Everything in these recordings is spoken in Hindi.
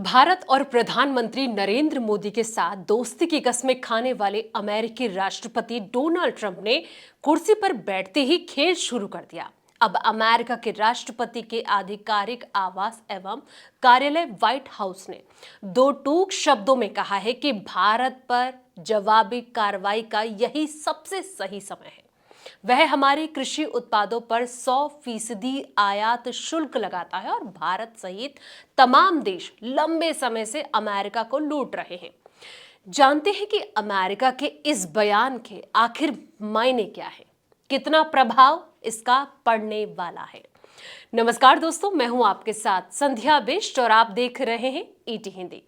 भारत और प्रधानमंत्री नरेंद्र मोदी के साथ दोस्ती की कस्में खाने वाले अमेरिकी राष्ट्रपति डोनाल्ड ट्रंप ने कुर्सी पर बैठते ही खेल शुरू कर दिया। अब अमेरिका के राष्ट्रपति के आधिकारिक आवास एवं कार्यालय व्हाइट हाउस ने दो टूक शब्दों में कहा है कि भारत पर जवाबी कार्रवाई का यही सबसे सही समय है। वह हमारे कृषि उत्पादों पर 100% आयात शुल्क लगाता है और भारत सहित तमाम देश लंबे समय से अमेरिका को लूट रहे हैं। जानते हैं कि अमेरिका के इस बयान के आखिर मायने क्या है, कितना प्रभाव इसका पड़ने वाला है। नमस्कार दोस्तों, मैं हूं आपके साथ संध्या बिष्ट और आप देख रहे हैं ईटी हिंदी।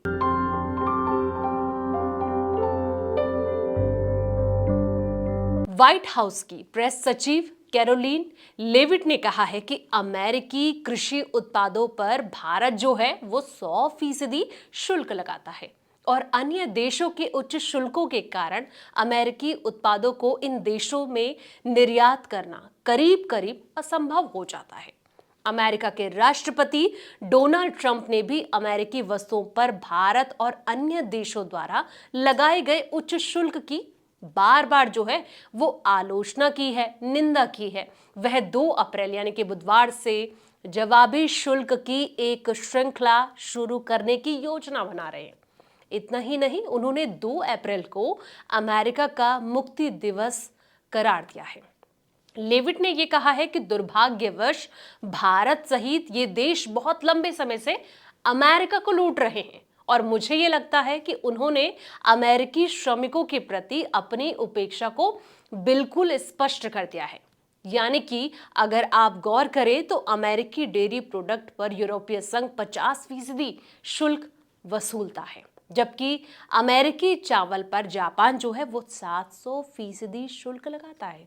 व्हाइट हाउस की प्रेस सचिव कैरोलिन लेविट ने कहा है कि अमेरिकी कृषि उत्पादों पर भारत जो है वो 100% शुल्क लगाता है और अन्य देशों के उच्च शुल्कों के कारण अमेरिकी उत्पादों को इन देशों में निर्यात करना करीब करीब असंभव हो जाता है। अमेरिका के राष्ट्रपति डोनाल्ड ट्रंप ने भी अमेरिकी वस्तुओं पर भारत और अन्य देशों द्वारा लगाए गए उच्च शुल्क की बार बार जो है वो आलोचना की है, निंदा की है। वह 2 अप्रैल यानी कि बुधवार से जवाबी शुल्क की एक श्रृंखला शुरू करने की योजना बना रहे हैं। इतना ही नहीं, उन्होंने 2 अप्रैल को अमेरिका का मुक्ति दिवस करार दिया है। लेविट ने यह कहा है कि दुर्भाग्यवश भारत सहित ये देश बहुत लंबे समय से अमेरिका को लूट रहे हैं और मुझे ये लगता है कि उन्होंने अमेरिकी श्रमिकों के प्रति अपनी उपेक्षा को बिल्कुल स्पष्ट कर दिया है। यानी कि अगर आप गौर करें तो अमेरिकी डेयरी प्रोडक्ट पर यूरोपीय संघ 50% शुल्क वसूलता है, जबकि अमेरिकी चावल पर जापान जो है वो 700% शुल्क लगाता है।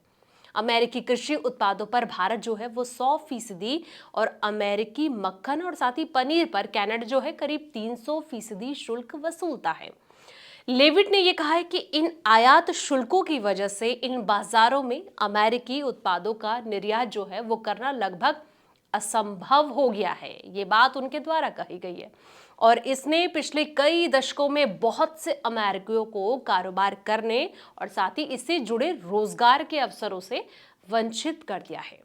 अमेरिकी कृषि उत्पादों पर भारत जो है वो 100% और अमेरिकी मक्खन और साथ ही पनीर पर कनाडा जो है करीब 300% शुल्क वसूलता है। लेविट ने यह कहा है कि इन आयात शुल्कों की वजह से इन बाजारों में अमेरिकी उत्पादों का निर्यात जो है वो करना लगभग असंभव हो गया है। ये बात उनके द्वारा कही गई है और इसने पिछले कई दशकों में बहुत से अमेरिकियों को कारोबार करने और साथ ही इससे जुड़े रोजगार के अवसरों से वंचित कर दिया है।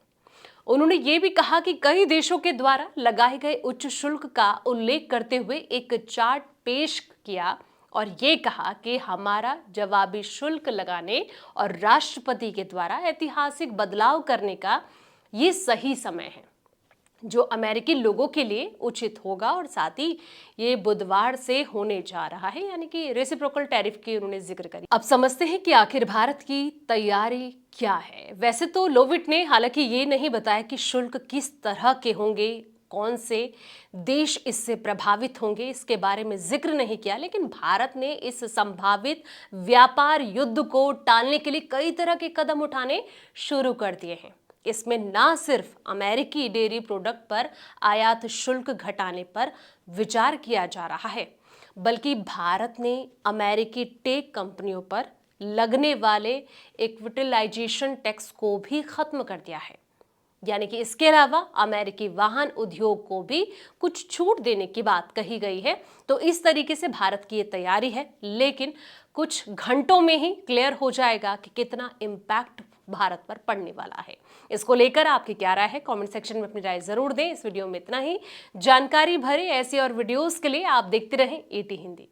उन्होंने ये भी कहा कि कई देशों के द्वारा लगाए गए उच्च शुल्क का उल्लेख करते हुए एक चार्ट पेश किया और ये कहा कि हमारा जवाबी शुल्क लगाने और राष्ट्रपति के द्वारा ऐतिहासिक बदलाव करने का ये सही समय है जो अमेरिकी लोगों के लिए उचित होगा और साथ ही ये बुधवार से होने जा रहा है, यानी कि रेसिप्रोकल टैरिफ की उन्होंने जिक्र करी। अब समझते हैं कि आखिर भारत की तैयारी क्या है। वैसे तो लेविट ने हालांकि ये नहीं बताया कि शुल्क किस तरह के होंगे, कौन से देश इससे प्रभावित होंगे, इसके बारे में जिक्र नहीं किया, लेकिन भारत ने इस संभावित व्यापार युद्ध को टालने के लिए कई तरह के कदम उठाने शुरू कर दिए हैं। इसमें ना सिर्फ अमेरिकी डेयरी प्रोडक्ट पर आयात शुल्क घटाने पर विचार किया जा रहा है, बल्कि भारत ने अमेरिकी टेक कंपनियों पर लगने वाले इक्विटलाइजेशन टैक्स को भी खत्म कर दिया है। यानी कि इसके अलावा अमेरिकी वाहन उद्योग को भी कुछ छूट देने की बात कही गई है। तो इस तरीके से भारत की ये तैयारी है, लेकिन कुछ घंटों में ही क्लियर हो जाएगा कि कितना इम्पैक्ट भारत पर पड़ने वाला है। इसको लेकर आपकी क्या राय है, कमेंट सेक्शन में अपनी राय जरूर दें। इस वीडियो में इतना ही। जानकारी भरे ऐसे और वीडियोस के लिए आप देखते रहें ईटी हिंदी।